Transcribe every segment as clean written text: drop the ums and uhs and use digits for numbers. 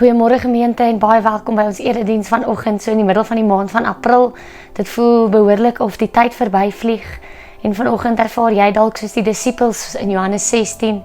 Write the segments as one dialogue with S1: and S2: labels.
S1: Goeiemôre gemeente en baie welkom by ons erediens vanoggend, so in die middel van die maand van April. Dit voel behoorlik of die tyd verbyvlieg en vanoggend ervaar jy dalk soos die disippels in Johannes 16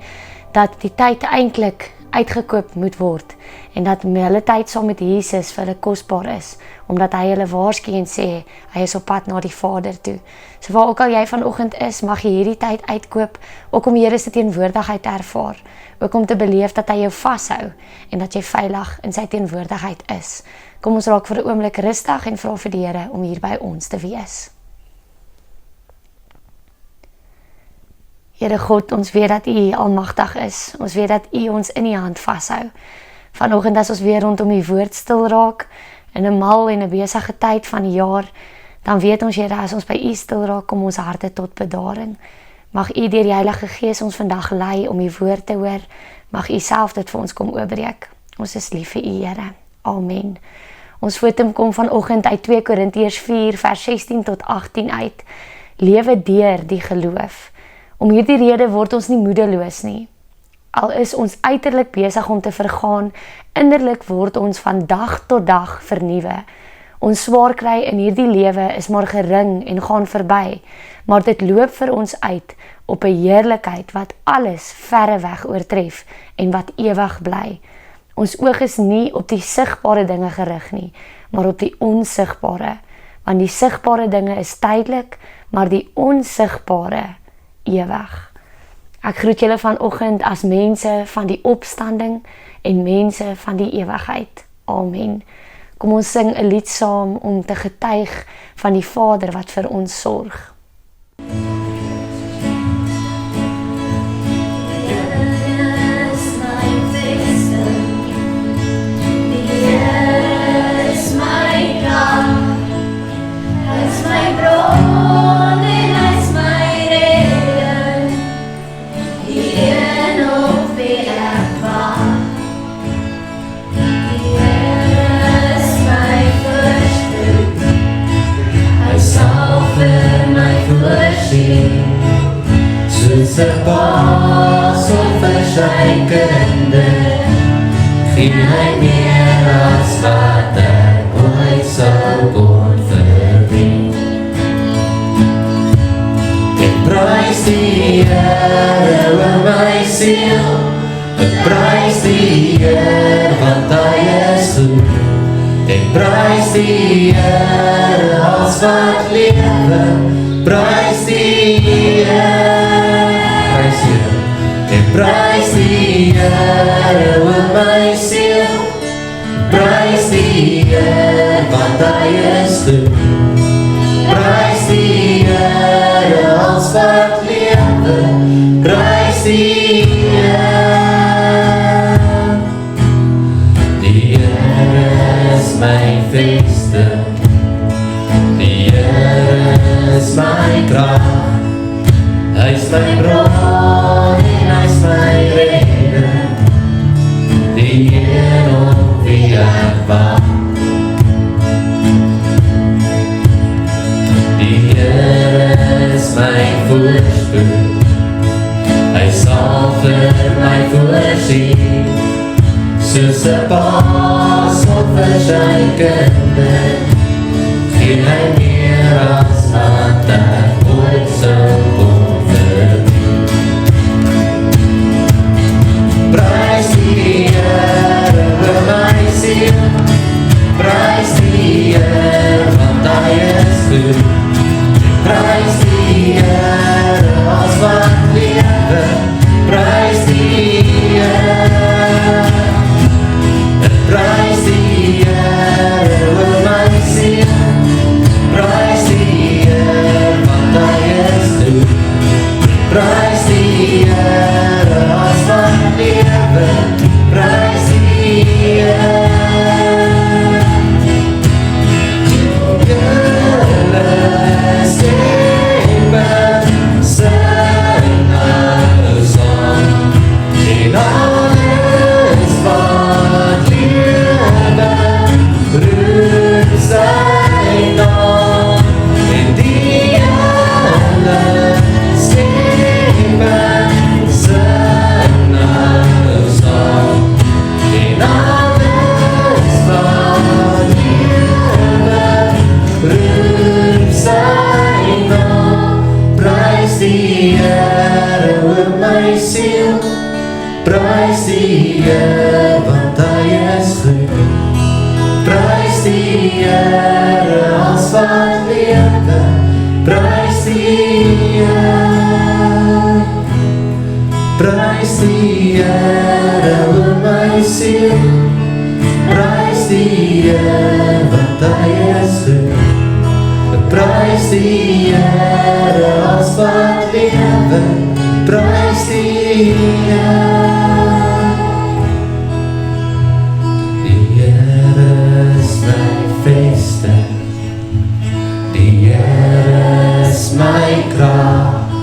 S1: dat die tyd eintlik uitgekoop moet word en dat hulle tyd saam met Jesus vir hulle kosbaar is, omdat hy hulle waarsku en sê hy is op pad na die Vader toe. So waar ook al jy vanoggend is, mag jy hierdie tyd uitkoop, ook om die Here se teenwoordigheid te ervaar, ook om te beleef dat hy jou vashou en dat jy veilig in sy teenwoordigheid is. Kom ons raak vir 'n oomblik rustig en vra vir die Here om hier by ons te wees. Here God, ons weet dat U almagtig is. Ons weet dat U ons in U hand vashou. Vanoggend as ons weer rondom U woord stil raak, in 'n mal en 'n besige tyd van die jaar, dan weet ons Here, as ons by U stil raak, kom ons harte tot bedaring. Mag U deur die Heilige Gees ons vandag lei om U woord te hoor. Mag U self dit vir ons kom oopbreek. Ons is lief vir U, Here. Amen. Ons fotum kom vanoggend uit 2 Korintiërs 4 vers 16 tot 18 uit. Lewe deur die geloof. Om hierdie rede word ons nie moedeloos nie. Al is ons uiterlik besig om te vergaan, innerlik word ons van dag tot dag vernuwe. Ons swaar kry in hierdie lewe is maar gering en gaan verby, maar dit loop vir ons uit op 'n heerlikheid wat alles verreweg oortref en wat ewig bly. Ons oog is nie op die sigbare dinge gerig nie, maar op die onsigbare, want die sigbare dinge is tydelik, maar die onsigbare ewig. Ek groet julle vanoggend as mense van die opstanding en mense van die ewigheid. Amen. Kom ons sing 'n lied saam om te getuig van die Vader wat vir ons sorg.
S2: Soos 'n pas op vir sy kinde, gee hy meer as wat ek ooit sou kon verdien. Ek prys die Here, o my siel, ek prys die Here, want hy is goed. Ek prys die Here, als wat lewe, prys die Here. Ek prys die Here, o my siel, prys die Here, want hy is goed. Prys die Here, als wat lewe, prys die Here. Die Here is my vesting, die Here is my krag, hy is my bron en hy is my rede, die een op wie ek wag. Die Here is my voorspoed, hy sal vir my voorsien, soos 'n pas op vir sy kinde, gee hy meer as wat ek ooit sou kon verdien. Prys die Here, o my siel, prys die Here, want hy is goed. Prys die Here, als wat lewe, prys die Here. Prys die Here, o my siel, die Heer, want hy is goed. Prys die Here, as wat lewe, prys die Heer. Prys die Here, o my siel, prys die Heer, want hy is goed. Prys die Here, as wat lewe, prys die Heer. Die Here is my vesting, die Here is my krag,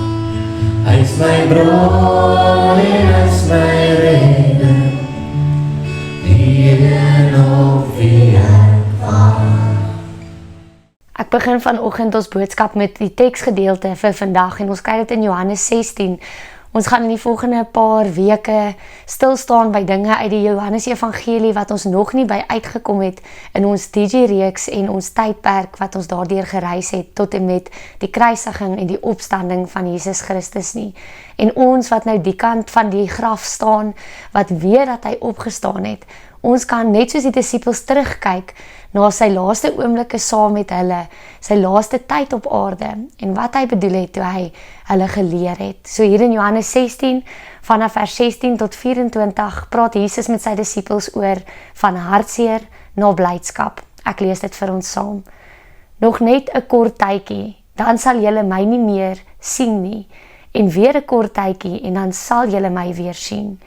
S2: hy is my bron en hy is my redder, die een op wie ek waak.
S1: Ek begin vanoggend ons boodskap met die teksgedeelte vir vandag en ons kry dit in Johannes 16. Ons gaan in die volgende paar weke stilstaan by dinge uit die Johannes Evangelie wat ons nog nie by uitgekom het in ons DJ-reeks en ons tydperk wat ons daardeur gereis het tot en met die kruisiging en die opstanding van Jesus Christus nie. En ons wat nou die kant van die graf staan, wat weet dat hy opgestaan het, ons kan net soos die disippels terugkyk na sy laaste oomblikke saam met hulle, sy laaste tyd op aarde en wat hy bedoel het toe hy hulle geleer het. So hier in Johannes 16, vanaf vers 16 tot 24, praat Jesus met sy disippels oor van hartseer na blydskap. Ek lees dit vir ons saam. Nog net 'n kort tydjie, dan sal julle my nie meer sien nie, en weer 'n kort tydjie en dan sal julle my weer sien.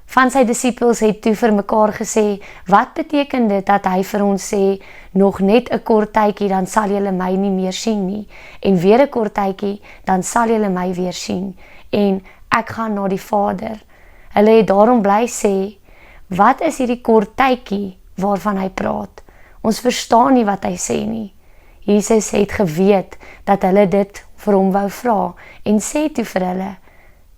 S1: Van sy disippels het toe vir mekaar gesê, wat beteken dit dat hy vir ons sê, nog net 'n kort tydjie, dan sal julle my nie meer sien nie, en weer 'n kort tydjie, dan sal julle my weer sien, en ek gaan na die Vader. Hulle het daarom bly sê, wat is hierdie kort tydjie waarvan hy praat? Ons verstaan nie wat hy sê nie. Jesus het geweet dat hulle dit vir hom wou vra, en sê toe vir hulle,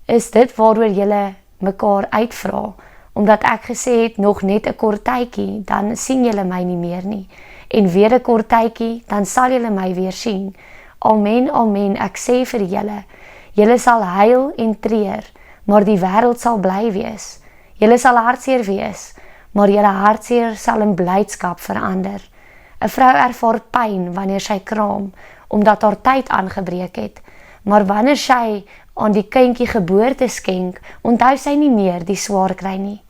S1: is dit waaroor julle mekaar uitvra, omdat ek gesê het, nog net 'n kort tydjie, dan sien julle my nie meer nie, en weer 'n kort tydjie, dan sal julle my weer sien. Amen, amen, ek sê vir julle, julle sal huil en treur, maar die wêreld sal bly wees. Julle sal hartseer wees, maar julle hartseer sal in blydskap verander. 'n Vrou ervaar pyn wanneer sy kraam, omdat haar tyd aangebreek het, maar wanneer sy aan die kindjie geboorte skenk, onthou sy nie meer die swaar kry nie,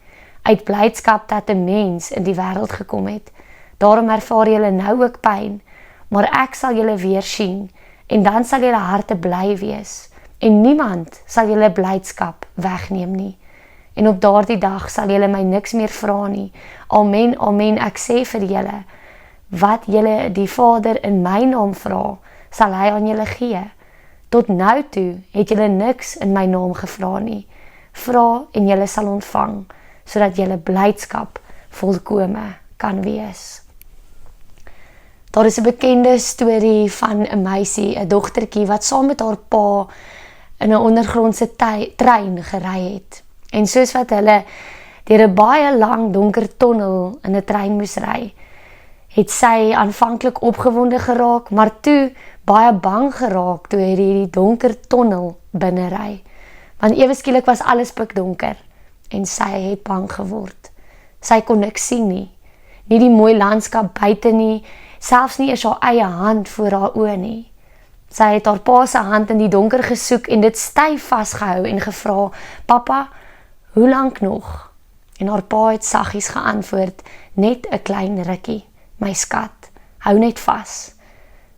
S1: uit blydskap dat 'n mens in die wêreld gekom het. Daarom ervaar julle nou ook pyn, maar ek sal julle weer sien, en dan sal julle harte bly wees, en niemand sal julle blydskap wegneem nie. En op daardie dag sal julle my niks meer vra nie. Amen, amen, ek sê vir julle, wat julle die Vader in my naam vra, sal hy aan julle gee. Tot nou toe het julle niks in my naam gevra nie. Vra en julle sal ontvang, sodat julle blydskap volkome kan wees. Daar is 'n bekende storie van 'n meisie, 'n dogtertjie wat saam met haar pa in 'n ondergrondse trein gery het. En soos wat hulle deur 'n baie lang donker tonnel in 'n trein moes ry, het sy aanvanklik opgewonde geraak, maar toe baie bang geraak toe hy die donker tonnel binne ry. Want ewe skielik was alles pikdonker en sy het bang geword. Sy kon niks sien nie die mooi landskap buite nie, selfs nie eens haar eie hand voor haar oë nie. Sy het haar pa se hand in die donker gesoek en dit styf vasgehou en gevra, "Pappa, hoe lank nog?" En haar pa het saggies geantwoord, "Net 'n klein rukkie, my skat, hou net vas."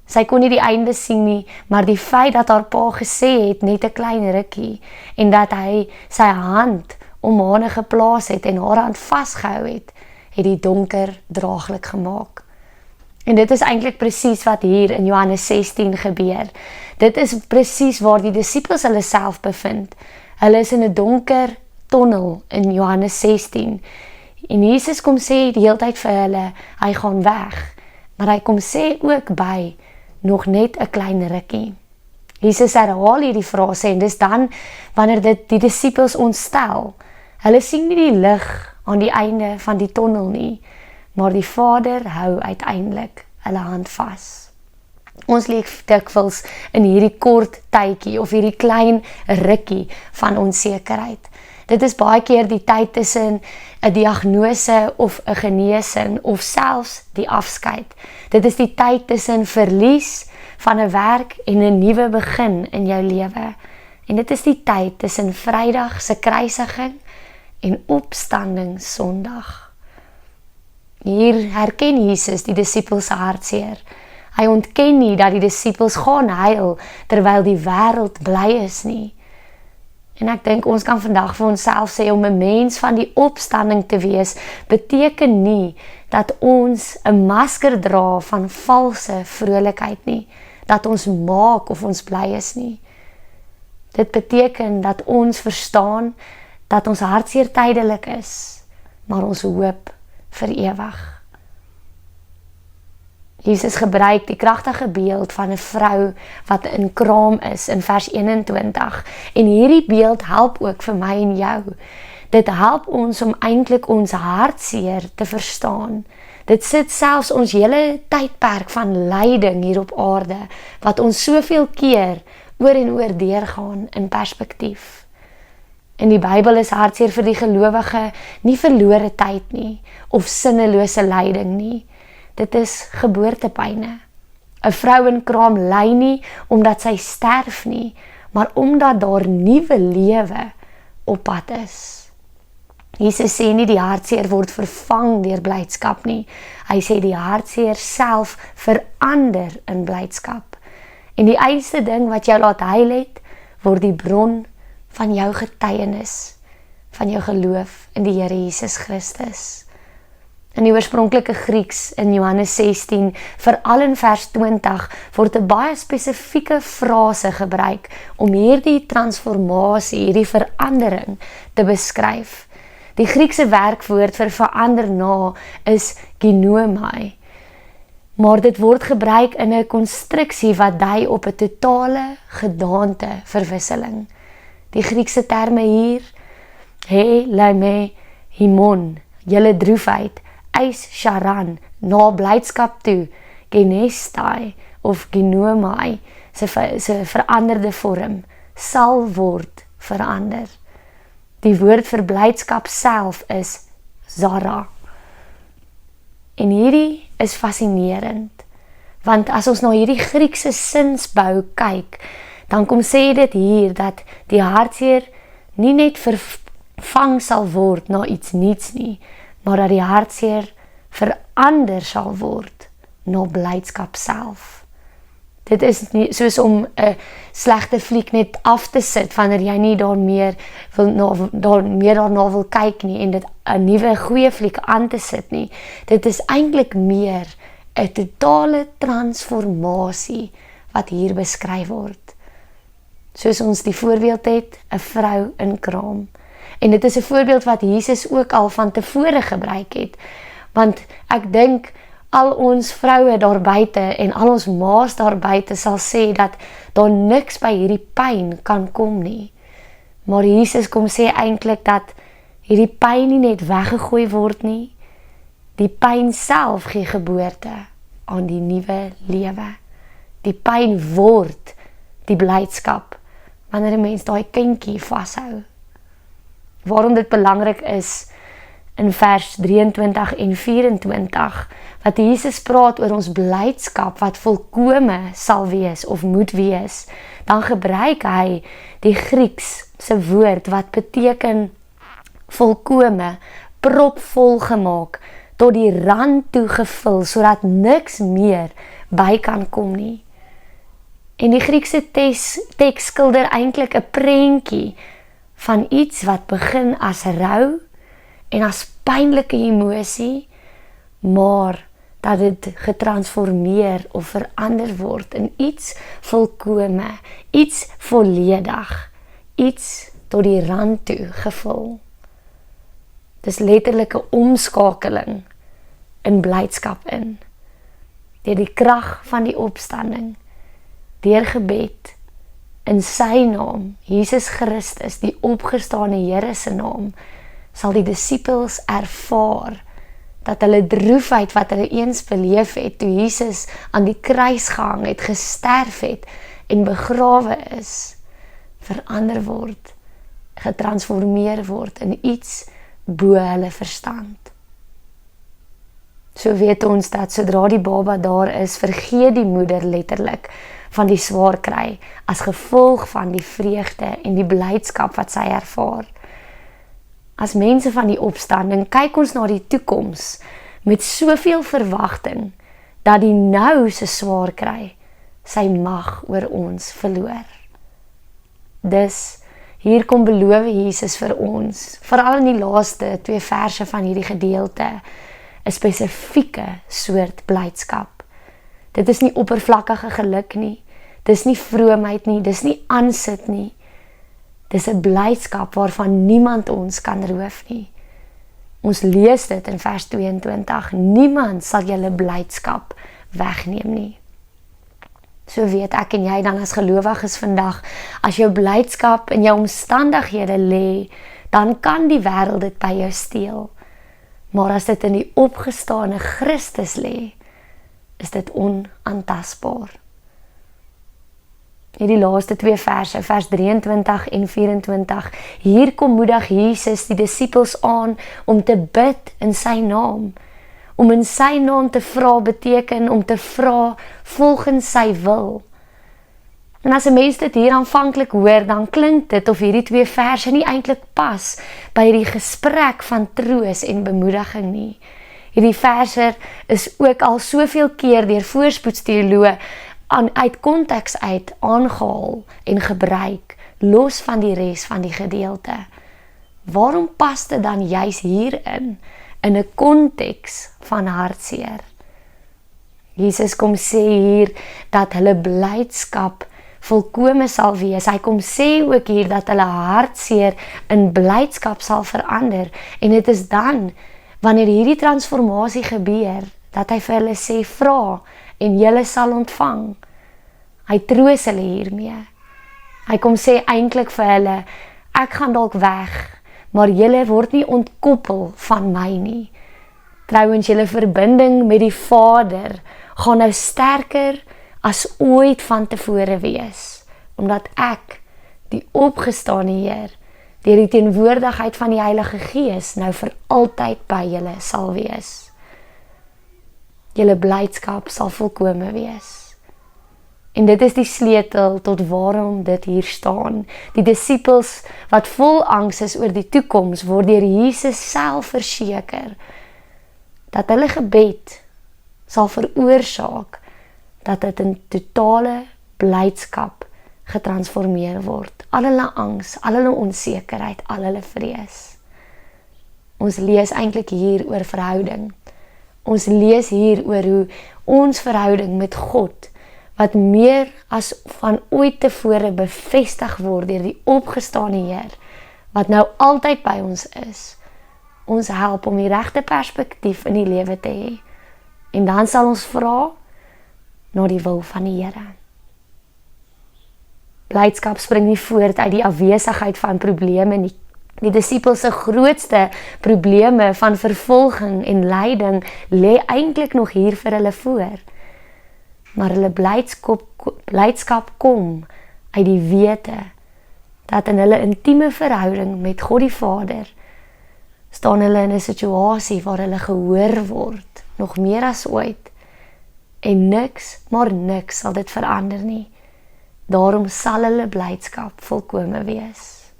S1: Sy kon nie die einde sien nie, maar die feit dat haar pa gesê het, net 'n klein rukkie, en dat hy sy hand om haar geplaas het en haar hand vasgehou het die donker draaglik gemaak. En dit is eintlik presies wat hier in Johannes 16 gebeur. Dit is presies waar die disippels hulle self bevind. Hulle is in 'n donker tonnel in Johannes 16. En Jesus kom sê die hele tyd vir hulle, hy gaan weg. Maar hy kom sê ook by, nog net 'n klein rukkie. Jesus herhaal hierdie frase en dis dan wanneer dit die disippels ontstel. Hulle sien nie die lig aan die einde van die tonnel nie, maar die Vader hou uiteindelik hulle hand vas. Ons leef dikwels in hierdie kort tydjie of hierdie klein rukkie van onsekerheid. Dit is baie keer die tyd tussen 'n diagnose of 'n genesing of selfs die afskeid. Dit is die tyd tussen verlies van 'n werk en 'n nuwe begin in jou lewe. En dit is die tyd tussen Vrydag se kruisiging en opstanding Sondag. Hier herken Jesus die disippels se hartseer. Hy ontken nie dat die disippels gaan huil terwyl die wêreld bly is nie. En ek dink ons kan vandag vir onsself sê om 'n mens van die opstanding te wees, beteken nie dat ons 'n masker dra van valse vrolikheid nie, dat ons maak of ons bly is nie. Dit beteken dat ons verstaan dat ons hartseer tydelik is, maar ons hoop vir ewig. Jesus gebruik die kragtige beeld van 'n vrou wat in kraam is in vers 21. En hierdie beeld help ook vir my en jou. Dit help ons om eintlik ons hartseer te verstaan. Dit sit selfs ons hele tydperk van lyding hier op aarde, wat ons soveel keer oor en oor deurgaan in perspektief. In die Bybel is hartseer vir die gelowige nie verlore tyd nie, of sinnelose lyding nie. Dit is geboortepyne. 'n Vrou in kraam ly nie omdat sy sterf nie, maar omdat daar nuwe lewe op pad is. Jesus sê nie die hartseer word vervang deur blydskap nie. Hy sê die hartseer self verander in blydskap. En die einste ding wat jou laat huil het, word die bron van jou getuienis, van jou geloof in die Here Jesus Christus. In die oorspronklike Grieks in Johannes 16, veral in vers 20, word 'n baie spesifieke frase gebruik om hierdie transformasie, hierdie verandering te beskryf. Die Griekse werkwoord vir verander na is ginomai, maar dit word gebruik in 'n konstruksie wat dui op 'n totale gedaanteverwisseling. Die Griekse terme hier, he, lame, himon, julle droefheid, eis sharan, na blydskap toe, genestai of ginomai, se veranderde vorm, sal word verander. Die woord vir blydskap self is Zara. En hierdie is fascinerend, want as ons na hierdie Griekse sinsbou kyk, dan kom sê dit hier dat die hartseer nie net vervang sal word na iets niets nie, maar dat die hartseer verander sal word na blydskap self. Dit is nie soos om 'n slegte fliek net af te sit wanneer jy nie daarna wil kyk nie en dit 'n nuwe goeie fliek aan te sit nie. Dit is eintlik meer 'n totale transformasie wat hier beskryf word. Soos ons die voorbeeld het, 'n vrou in kraam. En dit is 'n voorbeeld wat Jesus ook al van tevore gebruik het. Want ek dink al ons vroue daar buite en al ons ma's daar buite sal sê dat daar niks by hierdie pyn kan kom nie. Maar Jesus kom sê eintlik dat hierdie pyn nie net weggegooi word nie. Die pyn self gee geboorte aan die nuwe lewe. Die pyn word die blydskap wanneer 'n mens daai kindjie vashou. Waarom dit belangrik is in vers 23 en 24, wat Jesus praat oor ons blydskap wat volkome sal wees of moet wees, dan gebruik hy die Grieks se woord wat beteken volkome, propvol gemaak, tot die rand toe gevul, sodat niks meer by kan kom nie. En die Griekse teks skilder eintlik 'n prentjie van iets wat begin as rou en as pynlike emosie, maar dat dit getransformeer of verander word in iets volkome, iets volledig, iets tot die rand toe gevul. Dis letterlik 'n omskakeling in blydskap in. Deur die krag van die opstanding, deur gebed, in sy naam, Jesus Christus, die opgestane Here se naam, sal die disippels ervaar dat hulle droefheid wat hulle eens beleef het, toe Jesus aan die kruis gehang het, gesterf het en begrawe is, verander word getransformeer word in iets bo hulle verstand. So weet ons dat sodra die baba daar is, vergeet die moeder letterlik van die swaar kry as gevolg van die vreugde en die blydskap wat sy ervaar. As mense van die opstanding kyk ons na die toekoms met soveel verwagting dat die nou se swaar kry sy mag oor ons verloor. Dus hier kom beloof Jesus vir ons, veral in die laaste 2 verse van hierdie gedeelte, 'n spesifieke soort blydskap. Dit is nie oppervlakkige geluk nie, dis nie vroomheid nie, dis nie aansit nie. Dis 'n blydskap waarvan niemand ons kan roof nie. Ons lees dit in vers 22, niemand sal julle blydskap wegneem nie. So weet ek en jy dan as gelowiges vandag, as jou blydskap in jou omstandighede lê, dan kan die wêreld dit by jou steel. Maar as dit in die opgestane Christus lê, is dit onaantastbaar. Hierdie laaste 2 verse, vers 23 en 24, hier kom moedig Jesus die disippels aan om te bid in sy naam. Om in sy naam te vra beteken om te vra volgens sy wil. En as 'n mens dit hier aanvanklik hoor, dan klink dit of hierdie 2 verse nie eintlik pas by die gesprek van troos en bemoediging nie. Hierdie verse is ook al soveel keer deur voorspoedsteoloë uit konteks uit aangehaal en gebruik, los van die res van die gedeelte. Waarom pas dit dan juis hierin, in 'n konteks van hartseer? Jesus kom sê hier dat hulle blydskap volkome sal wees. Hy kom sê ook hier dat hulle hartseer in blydskap sal verander. En dit is dan, wanneer hierdie transformasie gebeur, dat hy vir hulle sê, vra en julle sal ontvang. Hy troos hulle hiermee. Hy kom sê eintlik vir hulle, ek gaan dalk weg, maar julle word nie ontkoppel van my nie. Trouwens, julle verbinding met die Vader gaan nou sterker as ooit van tevore wees, omdat ek, die opgestane Heer, deur die teenwoordigheid van die Heilige Gees nou vir altyd by julle sal wees. Julle blydskap sal volkome wees. En dit is die sleutel tot waarom dit hier staan. Die disippels wat vol angs is oor die toekoms, word deur Jesus self verseker dat hulle gebed sal veroorsaak dat dit in totale blydskap getransformeer word. Al hulle angs, al hulle onsekerheid, al hulle vrees. Ons lees eintlik hier oor verhouding. Ons lees hier oor hoe ons verhouding met God, wat meer as van ooit tevore bevestig word deur die opgestane Heer, wat nou altyd by ons is, ons help om die regte perspektief in die lewe te hê. En dan sal ons vra na die wil van die Here. Blydskap spring nie voort uit die afwesigheid van probleme nie. Die disippels se grootste probleme van vervolging en lyding lê eintlik nog hier vir hulle voor. Maar hulle blydskap kom uit die wete dat in hulle intieme verhouding met God die Vader staan hulle in 'n situasie waar hulle gehoor word, nog meer as ooit. En niks, maar niks sal dit verander nie. Daarom sal hulle blydskap volkome wees.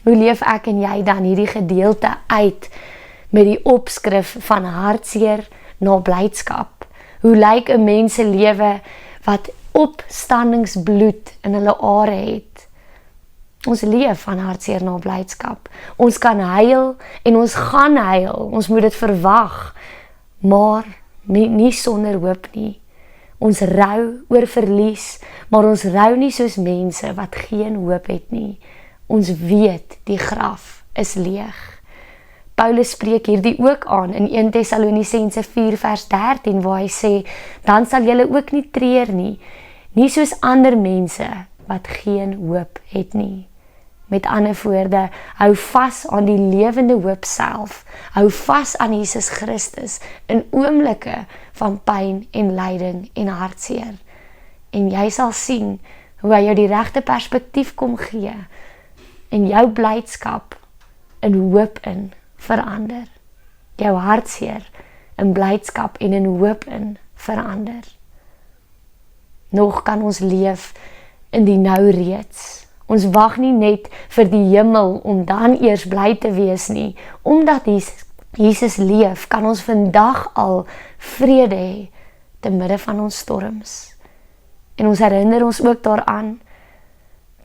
S1: Hoe leef ek en jy dan hierdie gedeelte uit met die opskrif van hartseer na blydskap? Hoe lyk 'n mens se lewe wat opstandingsbloed in hulle are het? Ons leef van hartseer na blydskap. Ons kan huil en ons gaan huil. Ons moet dit verwag, maar nie sonder hoop nie. Ons rou oor verlies, maar ons rou nie soos mense wat geen hoop het nie. Ons weet die graf is leeg. Paulus spreek hierdie ook aan in 1 Tessalonisense 4 vers 13 waar hy sê, dan sal julle ook nie treur nie soos ander mense wat geen hoop het nie. Met ander woorde, hou vas aan die lewende hoop self, hou vas aan Jesus Christus in oomblikke van pyn en lyding en hartseer. En jy sal sien hoe hy jou die regte perspektief kom gee, en jou blydskap in hoop in verander. Jou hartseer in blydskap en in hoop in verander. Nog kan ons leef in die nou reeds. Ons wag nie net vir die hemel om dan eers bly te wees nie. Omdat Jesus leef, kan ons vandag al vrede hê te midde van ons storms. En ons herinner ons ook daaraan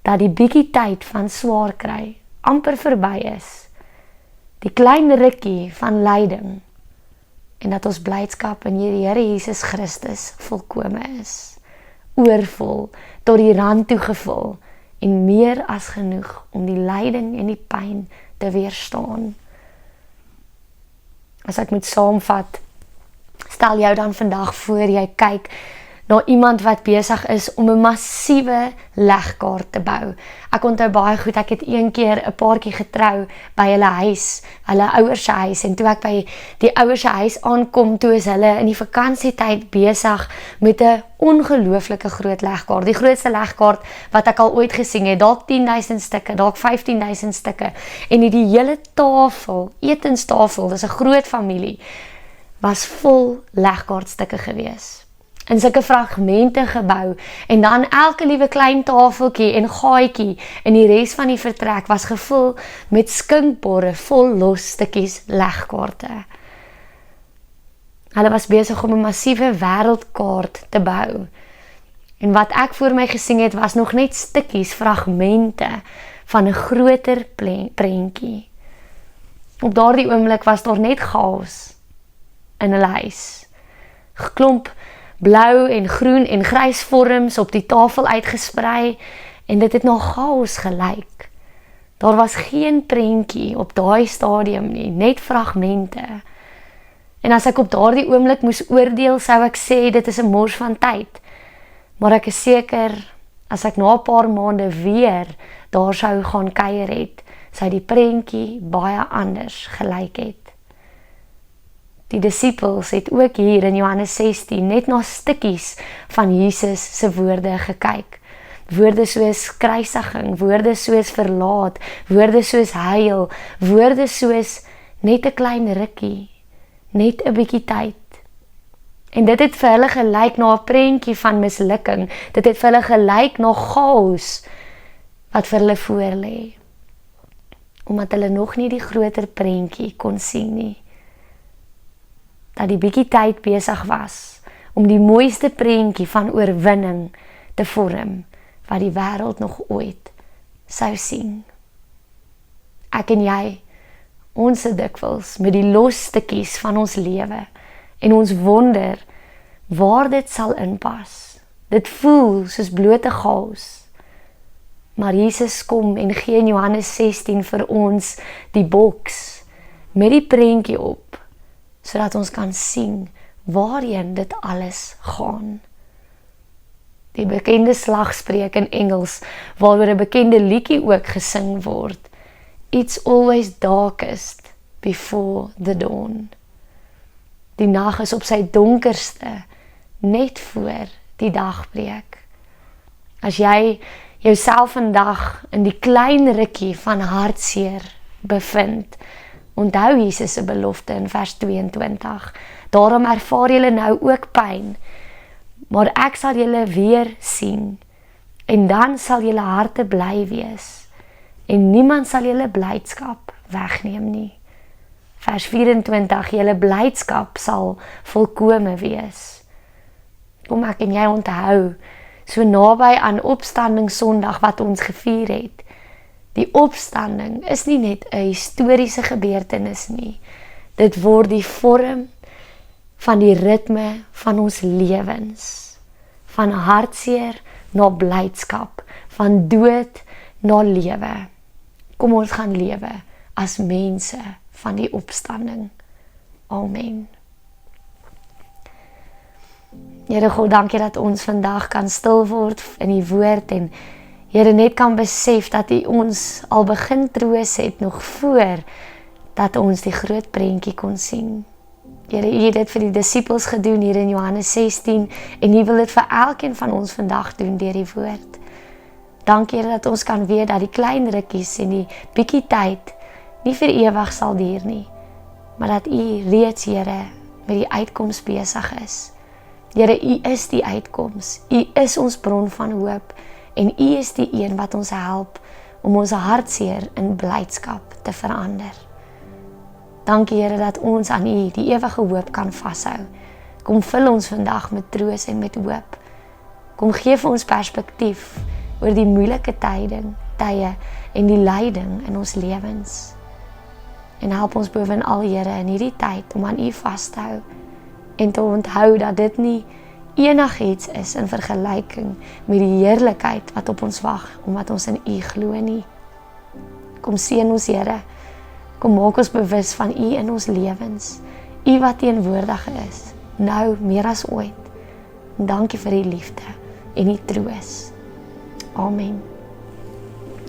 S1: dat die bietjie tyd van swaar kry amper verby is. Die klein rukkie van lyding en dat ons blydskap in die Here Jesus Christus volkome is. Oorvol, tot die rand toegevul en meer as genoeg om die lyding en die pyn te weerstaan. As ek moet saamvat, stel jou dan vandag voor jy kyk na iemand wat besig is om 'n massiewe legkaart te bou. Ek onthou baie goed, ek het een keer 'n paartjie getrou by hulle huis, hulle ouers se huis, en toe ek by die ouers se huis aankom, toe is hulle in die vakansietyd besig met 'n ongelooflike groot legkaart, die grootste legkaart wat ek al ooit gesien het, dalk 10.000 stukke, dalk 15.000 stukke, en die hele tafel, etenstafel, dis 'n groot familie, was vol legkaartstukke gewees. In sulke fragmente gebou, en dan elke liewe klein tafeltjie en gaaitjie in die res van die vertrek was gevul met skinkborde vol los stukkies legkaarte. Hulle was besig om 'n massiewe wêreldkaart te bou. En wat ek voor my gesien het, was nog net stukkies, fragmente van 'n groter prentjie. Op daardie oomblik was daar net chaos in hulle huis. Geklomp blou en groen en grys vorms op die tafel uitgesprei, en dit het na chaos gelyk. Daar was geen prentjie op daai stadium nie, net fragmente. En as ek op daardie oomblik moes oordeel, sou ek sê dit is 'n mors van tyd. Maar ek is seker, as ek na 'n paar maande weer daar sou gaan kuier het, sou die prentjie baie anders gelyk het. Die disippels het ook hier in Johannes 16 net na stukkies van Jesus se woorde gekyk. Woorde soos kruisiging, woorde soos verlaat, woorde soos huil, woorde soos net 'n klein rukkie, net 'n bietjie tyd. En dit het vir hulle gelyk na 'n prentjie van mislukking, dit het vir hulle gelyk na chaos wat vir hulle voorlê, omdat hulle nog nie die groter prentjie kon sien nie. Dat die bietjie tyd besig was om die mooiste prentjie van oorwinning te vorm, wat die wêreld nog ooit sou sien. Ek en jy, ons se dikwels met die los stukkies van ons lewe, en ons wonder waar dit sal inpas. Dit voel soos blote chaos. Maar Jesus kom en gee in Johannes 16 vir ons die boks met die prentjie op, sodat ons kan sien waarheen dit alles gaan. Die bekende slagspreuk in Engels, waaroor 'n bekende liedjie ook gesing word, "It's always darkest before the dawn." Die nag is op sy donkerste, net voor die dag breek. As jy jouself vandag in die klein rukkie van hartseer bevind, onthou Jesus se belofte in vers 22. Daarom ervaar julle nou ook pyn, maar ek sal julle weer sien, en dan sal julle harte bly wees, en niemand sal julle blydskap wegneem nie. Vers 24, julle blydskap sal volkome wees. Kom ek en jy onthou, so naby aan Opstanding Sondag wat ons gevier het, die opstanding is nie net 'n historiese gebeurtenis nie. Dit word die vorm van die ritme van ons lewens. Van hartseer na blydskap, van dood na lewe. Kom ons gaan lewe as mense van die opstanding. Amen. Here God, dankie dat ons vandag kan stil word in die woord, en Here net kan besef dat U ons al begin troos het nog voor dat ons die groot prentjie kon sien. Here, U het dit vir die disippels gedoen hier in Johannes 16 en U wil dit vir elkeen van ons vandag doen deur die woord. Dankie Here dat ons kan weet dat die klein rukkies en die bietjie tyd nie vir ewig sal duur nie, maar dat U reeds Here met die uitkoms besig is. Here, U is die uitkoms, U is ons bron van hoop en U is die een wat ons help om ons hartseer in blydskap te verander. Dankie Here dat ons aan U die ewige hoop kan vashou. Kom vul ons vandag met troos en met hoop. Kom gee vir ons perspektief oor die moeilike tye en die lyding in ons lewens. En help ons bovenal Here in hierdie tyd om aan U vas te hou en te onthou dat dit nie enigiets is in vergelyking met die heerlikheid wat op ons wag omdat ons in U glo nie. Kom seën ons Here. Kom maak ons bewus van U in ons lewens. U wat teenwoordig is, nou meer as ooit. En dankie vir die liefde en die troos. Amen.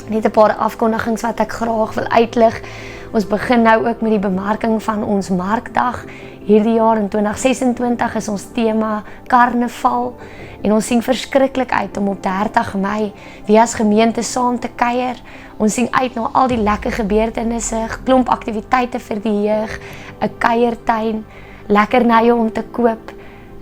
S1: Net 'n paar afkondigings wat ek graag wil uitlig. Ons begin nou ook met die bemarking van ons markdag. Hierdie jaar in 2026 is ons tema Karnaval en ons sien verskriklik uit om op 30 Mei weer as gemeente saam te kuier. Ons sien uit na al die lekker gebeurtenisse, klomp aktiwiteite vir die jeug, 'n kuiertuin, lekkernye om te koop,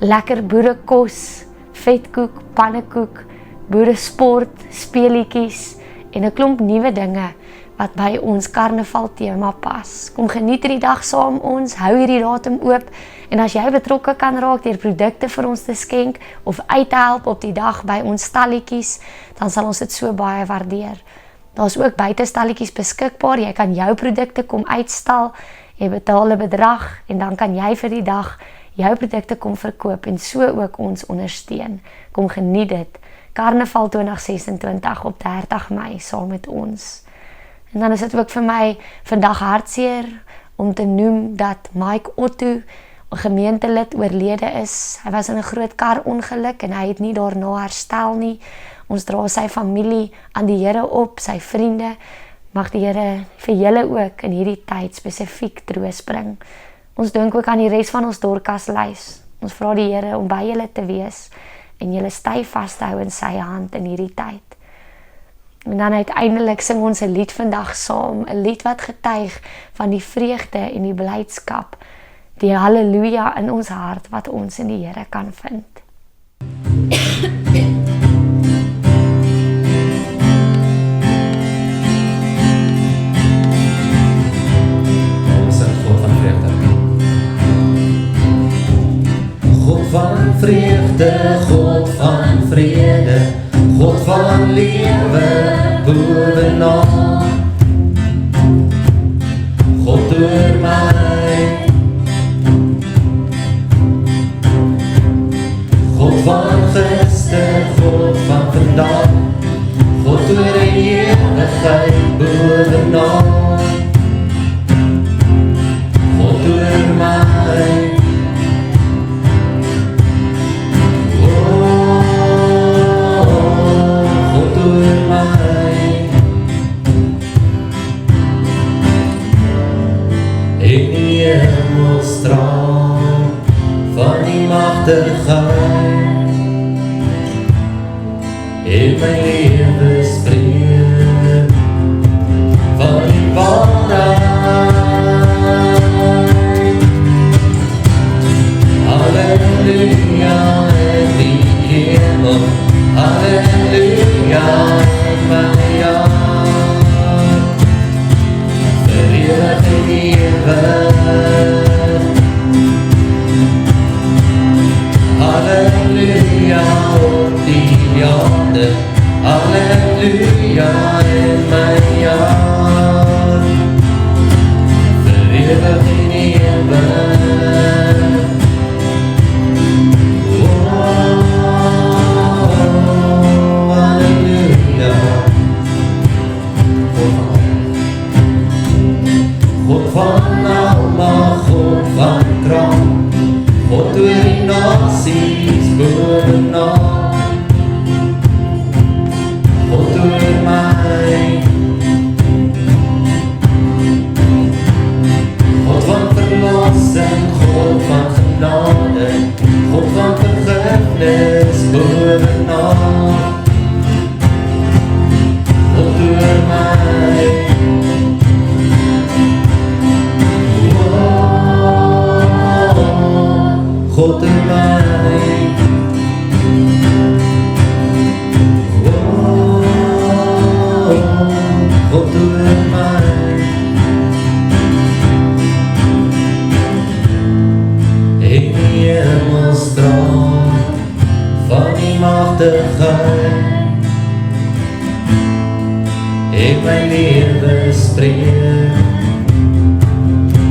S1: lekker boerekos, vetkoek, pannekoek, boeresport, speelietjies en 'n klomp nuwe dinge wat by ons karnaval tema pas. Kom geniet hierdie dag saam ons, hou hierdie datum oop en as jy betrokke kan raak deur produkte vir ons te skenk of uit te help op die dag by ons stalletjies, dan sal ons dit so baie waardeer. Daar's ook buitestalletjies beskikbaar, jy kan jou produkte kom uitstal, jy betaal 'n bedrag en dan kan jy vir die dag jou produkte kom verkoop en so ook ons ondersteun. Kom geniet dit. Karnaval 2026 op 30 Mei saam met ons. En dan is dit ook vir my vandag hartseer om te noem dat Mike Otto, 'n gemeentelid, oorlede is. Hy was in 'n groot karongeluk en hy het nie daarna herstel nie. Ons dra sy familie aan die Here op, sy vriende. Mag die Here vir julle ook in hierdie tyd spesifiek troos bring. Ons dink ook aan die res van ons Dorcaslys. Ons vra die Here om by julle te wees en julle styf vas te hou in sy hand in hierdie tyd. En dan uiteindelik sing ons 'n lied vandag saam, 'n lied wat getuig van die vreugde en die blydskap, die halleluja in ons hart wat ons in die Here kan vind.
S2: Ons sing God van vreugde. God van vreugde, God van vrede, God van lewe bovenal. God oor my, God van gister, God van vandag, God oor die ewigheid bovenal. God oor my, in die hemelstraal van die magtigheid, in my lewe spreek van die waarheid. Halleluja in die hemel, halleluja in my hart, vir ewig en ewig. Halleluja op die aarde, halleluja in my hart, vir ewig en ewig. God van almag, God van krag, God oor die nasies bovenal. God oor my, God van verlossing, God van genade, God van vergifnis bovenal. God in my. Oh, God in my. In die hemelstraal van die magtigheid, ek my lewe spreek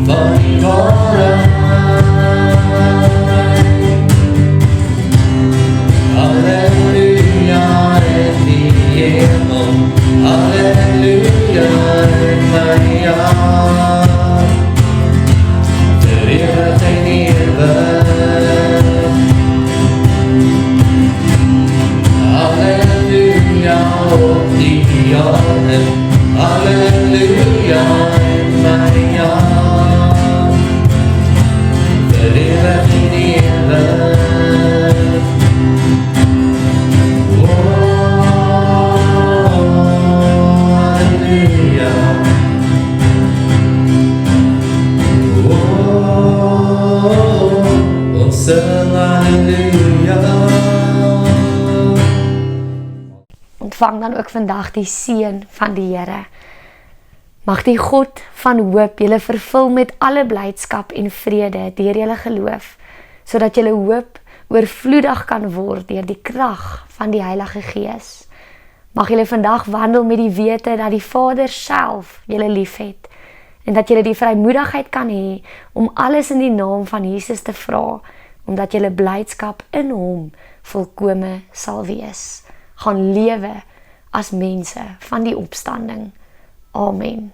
S2: van die waarheid. Halleluja in die hemel, halleluja in my hart, vir ewig en ewig. Halleluja op die aarde, halleluja in my hart, vir ewig en ewig.
S1: Ontvang dan ook vandag die seën van die Here. Mag die God van hoop julle vervul met alle blydskap en vrede deur julle geloof, sodat julle hoop oorvloedig kan word deur die krag van die Heilige Gees. Mag julle vandag wandel met die wete dat die Vader self julle liefhet en dat julle die vrymoedigheid kan hê om alles in die naam van Jesus te vra, omdat julle blydskap in hom volkome sal wees. Gaan lewe as mense van die opstanding. Amen.